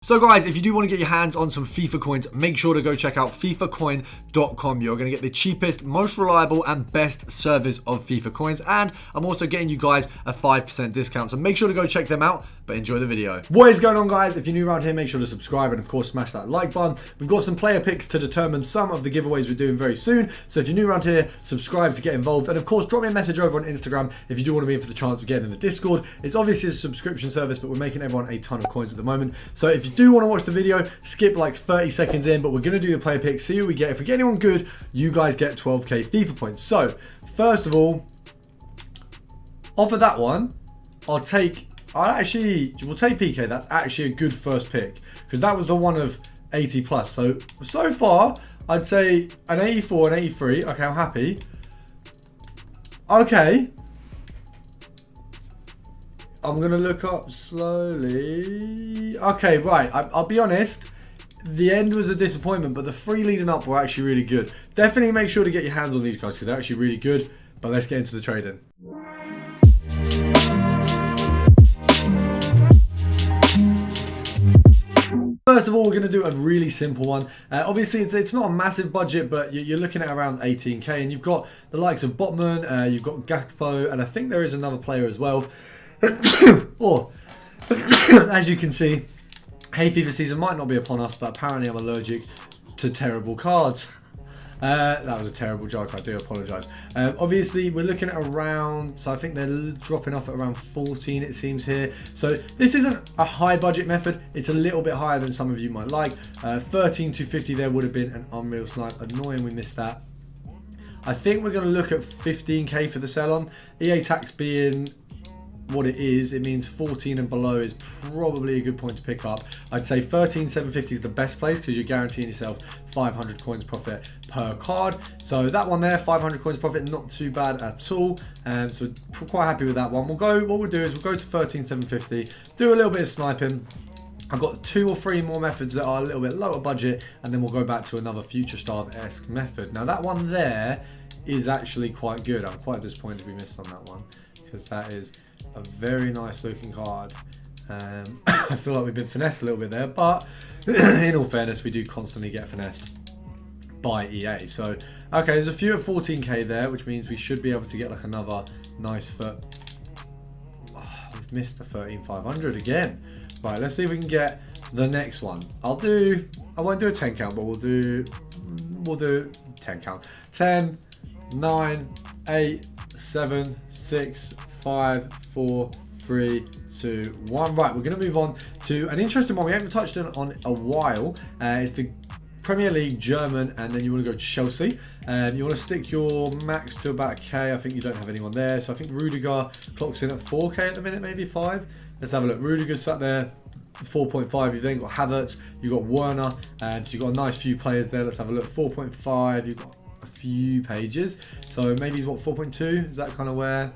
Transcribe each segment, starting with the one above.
So guys, if you do want to get your hands on some FIFA coins, make sure to go check out fifacoin.com. You're going to get the cheapest, most reliable and best service of FIFA coins, and I'm also getting you guys a 5% discount, so make sure to go check them out, but enjoy the video. What is going on, guys? If you're new around here, make sure to subscribe and of course smash that like button. We've got some player picks to determine some of the giveaways we're doing very soon, so if you're new around here, subscribe to get involved, and of course drop me a message over on Instagram if you do want to be in for the chance of getting in the Discord. It's obviously a subscription service, but we're making everyone a ton of coins at the moment, so if you do want to watch the video, skip like 30 seconds in, but we're going to do the player picks, see what we get. If we get anyone good, you guys get 12k FIFA points. So first of all, off of that one, we'll take PK. That's actually a good first pick because that was the one of 80 plus. So far I'd say an 84 and 83. Okay, I'm happy. Okay, I'm going to look up slowly. Okay, right. I'll be honest. The end was a disappointment, but the three leading up were actually really good. Definitely make sure to get your hands on these guys because they're actually really good. But let's get into the trading. First of all, we're going to do a really simple one. Obviously, it's not a massive budget, but you're looking at around 18k. And you've got the likes of Botman, you've got Gakpo, and I think there is another player as well. Or, as you can see, hay fever season might not be upon us, but apparently I'm allergic to terrible cards. That was a terrible joke, I do apologise. Obviously, we're looking at around, so I think they're dropping off at around 14, it seems here. So this isn't a high budget method, it's a little bit higher than some of you might like. 13,250 there would have been an unreal snipe. Annoying we missed that. I think we're going to look at 15k for the sell-on. EA tax being what it is, it means 14 and below is probably a good point to pick up. I'd say 13,750 is the best place because you're guaranteeing yourself 500 coins profit per card. So that one there, 500 coins profit, not too bad at all. So quite happy with that one. What we'll do is we'll go to 13,750, do a little bit of sniping. I've got 2 or 3 more methods that are a little bit lower budget, and then we'll go back to another Future Star-esque method. Now that one there is actually quite good. I'm quite disappointed we missed on that one because that is a very nice looking card. I feel like we've been finessed a little bit there, but in all fairness, we do constantly get finessed by EA. So, okay, there's a few at 14k there, which means we should be able to get like another nice foot. Oh, we've missed the 13,500 again. Right, let's see if we can get the next one. I won't do a 10 count, but we'll do 10 count. 10, 9, 8, 7, 6, 5, 4, 3, 2, 1. Right, we're going to move on to an interesting one we haven't touched on a while. It's the Premier League German, and then you want to go to Chelsea. You want to stick your max to about a K. I think you don't have anyone there, so I think Rudiger clocks in at 4k at the minute, maybe 5. Let's have a look. Rudiger's sat there 4.5. You've then got Havertz, you've got Werner, and so you've got a nice few players there. Let's have a look. 4.5. You've got a few pages, so maybe what, 4.2? Is that kind of where?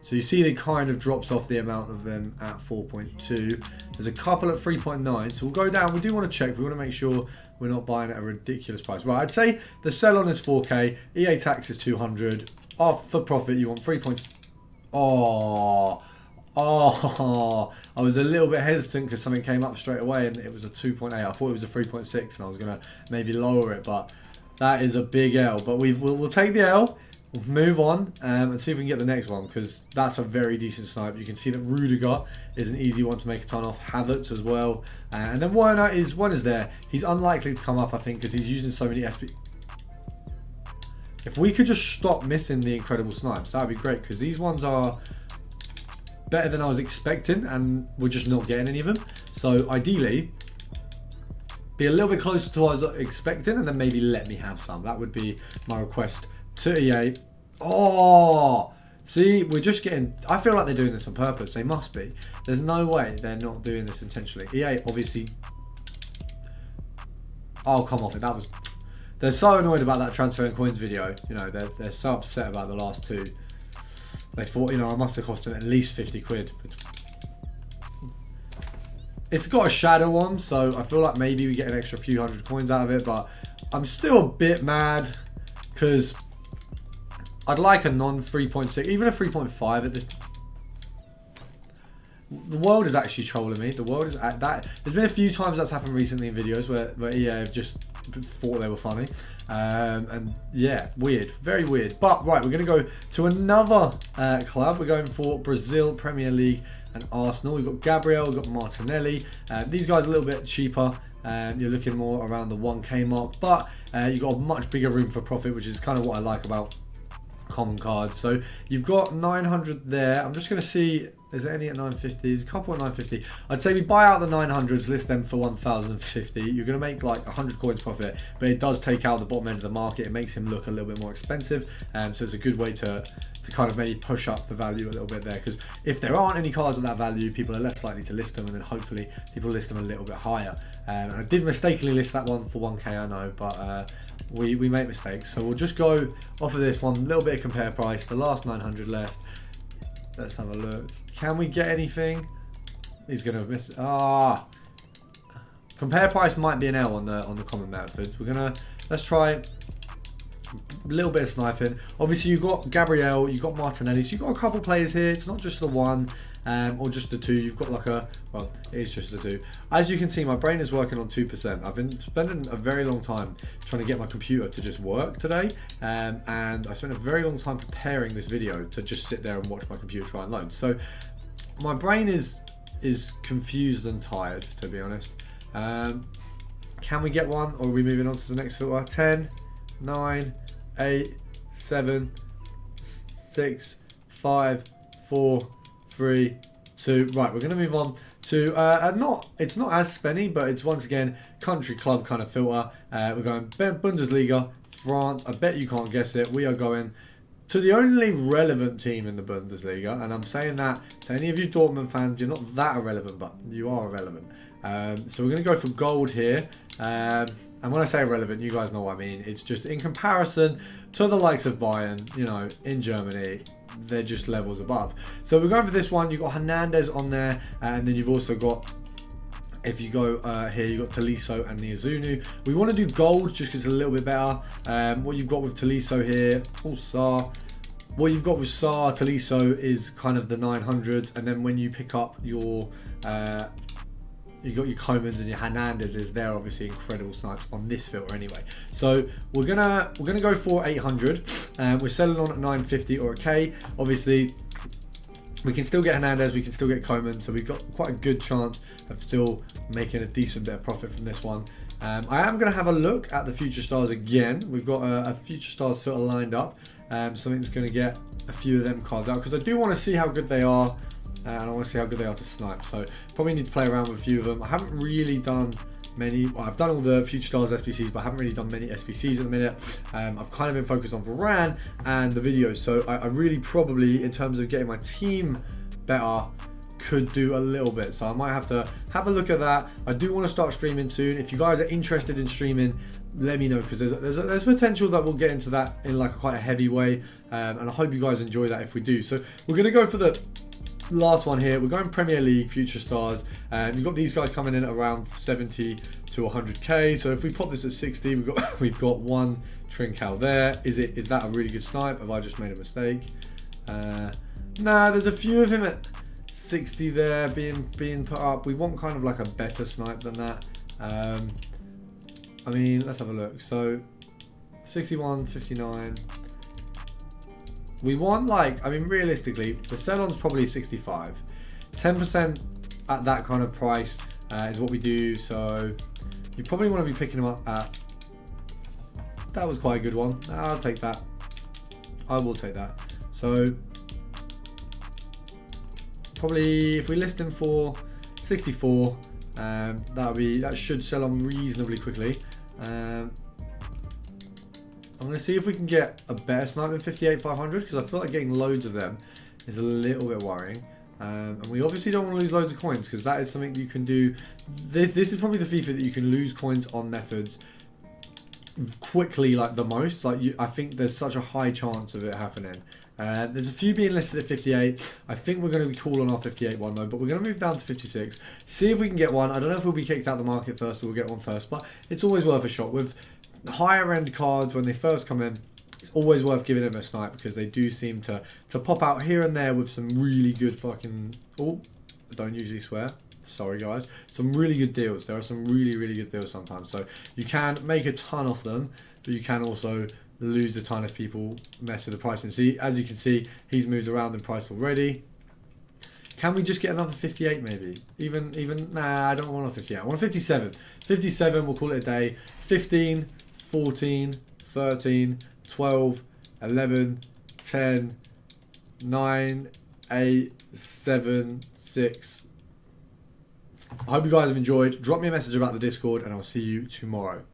So you see, they kind of drops off the amount of them at 4.2. There's a couple at 3.9. So we'll go down. We do want to check. We want to make sure we're not buying at a ridiculous price. Right, I'd say the sell-on is 4k. EA tax is 200. Off for profit, you want 3 points. Oh, I was a little bit hesitant because something came up straight away and it was a 2.8. I thought it was a 3.6 and I was going to maybe lower it, but that is a big L. But we'll take the L. We'll move on and see if we can get the next one because that's a very decent snipe. You can see that Rudiger is an easy one to make a ton off. Havertz as well. And then Werner is there. He's unlikely to come up, I think, because he's using so many SP. If we could just stop missing the incredible snipes, that would be great because these ones are better than I was expecting and we're just not getting any of them. So ideally, be a little bit closer to what I was expecting and then maybe let me have some. That would be my request to EA. Oh, see, we're just getting, I feel like they're doing this on purpose. They must be. There's no way they're not doing this intentionally. EA obviously, I'll come off it. They're so annoyed about that transfer and coins video. You know, they're so upset about the last two. They thought, you know, I must have cost them at least 50 quid. It's got a shadow on, so I feel like maybe we get an extra few hundred coins out of it, but I'm still a bit mad because I'd like a non 3.6, even a 3.5 at this. The world is actually trolling me. The world is that. There's been a few times that's happened recently in videos where EA have just thought they were funny, and yeah, weird, very weird. But right, we're gonna go to another club. We're going for Brazil Premier League and Arsenal. We've got Gabriel, we've got Martinelli. These guys are a little bit cheaper. You're looking more around the 1k mark, but you've got a much bigger room for profit, which is kind of what I like about common cards. So you've got 900 there. I'm just going to see, is there any at 950? There's a couple at 950. I'd say we buy out the 900s, list them for 1050. You're going to make like 100 coins profit, but it does take out the bottom end of the market. It makes him look a little bit more expensive, so it's a good way to kind of maybe push up the value a little bit there, because if there aren't any cards at that value, people are less likely to list them, and then hopefully people list them a little bit higher. And I did mistakenly list that one for 1k, I know, but we make mistakes, so we'll just go off of this one, a little bit of compare price, the last 900 left. Let's have a look. Can we get anything? He's gonna have missed. Compare price might be an L on the common methods. Let's try a little bit of sniping. Obviously you've got Gabriel, you've got Martinelli, so you've got a couple players here. It's not just the one or just the two. You've got like well, it is just the two. As you can see, my brain is working on 2%. I've been spending a very long time trying to get my computer to just work today, and I spent a very long time preparing this video to just sit there and watch my computer try and load. So my brain is confused and tired, to be honest. Can we get one, or are we moving on to the next filter? 10, 9, 8, 7, 6, 5, 4, 3, 2. Right, we're going to move on to it's not as spenny, but it's once again country club kind of filter. We're going Bundesliga, France. I bet you can't guess it. We are going to the only relevant team in the Bundesliga, and I'm saying that to any of you Dortmund fans, you're not that irrelevant, but you are irrelevant. So we're going to go for gold here. And when I say irrelevant, you guys know what I mean. It's just in comparison to the likes of Bayern, you know, in Germany, they're just levels above. So we're going for this one. You've got Hernandez on there, and then you've also got, if you go here, you've got Tolisso and Niazunu. We want to do gold just because it's a little bit better. What you've got with Tolisso here, what you've got with Saar, Tolisso is kind of the 900s, and then when you pick up your you got your Comans and your Hernandez's, they're obviously incredible snipes on this filter anyway. So we're gonna go for 800. We're selling on at 950 or a K. Obviously, we can still get Hernandez, we can still get Coman, so we've got quite a good chance of still making a decent bit of profit from this one. I am going to have a look at the Future Stars again. We've got a Future Stars filter lined up, something that's going to get a few of them cards out, because I do want to see how good they are. And I want to see how good they are to snipe, so probably need to play around with a few of them. I haven't really done many. Well, I've done all the Future Stars SBCs, but I haven't really done many SBCs at the minute. I've kind of been focused on Varane and the videos, so I really probably, in terms of getting my team better, could do a little bit. So I might have to have a look at that. I do want to start streaming soon. If you guys are interested in streaming, let me know, because there's potential that we'll get into that in like quite a heavy way, and I hope you guys enjoy that if we do. So we're going to go for the last one here. We're going Premier League Future Stars, and you've got these guys coming in at around 70 to 100k. So if we pop this at 60, we've got one Trincao there. Is that a really good snipe? Have I just made a mistake? Nah, there's a few of him at 60 there being put up. We want kind of like a better snipe than that. I mean, let's have a look. So 61, 59. We want, like, I mean, realistically, the sell-on's probably 65. 10% at that kind of price is what we do. So you probably want to be picking them up at, that was quite a good one. I'll take that. I will take that. So probably if we list him for 64, that should sell on reasonably quickly. I'm going to see if we can get a better snipe than 58,500, because I feel like getting loads of them is a little bit worrying. And we obviously don't want to lose loads of coins, because that is something you can do. This is probably the FIFA that you can lose coins on methods quickly, like the most. Like I think there's such a high chance of it happening. There's a few being listed at 58. I think we're going to be cool on our 58 one though, but we're going to move down to 56. See if we can get one. I don't know if we'll be kicked out of the market first or we'll get one first, but it's always worth a shot. With higher end cards, when they first come in, it's always worth giving them a snipe, because they do seem to pop out here and there with some really good fucking... Oh, I don't usually swear. Sorry guys. Some really good deals. There are some really, really good deals sometimes. So you can make a ton off them, but you can also lose a ton if people mess with the pricing. See, as you can see, he's moved around in price already. Can we just get another 58 maybe? Even nah, I don't want a 58. I want a 57. 57, we'll call it a day. 15, 14, 13, 12, 11, 10, 9, 8, 7, 6. I hope you guys have enjoyed. Drop me a message about the Discord and I'll see you tomorrow.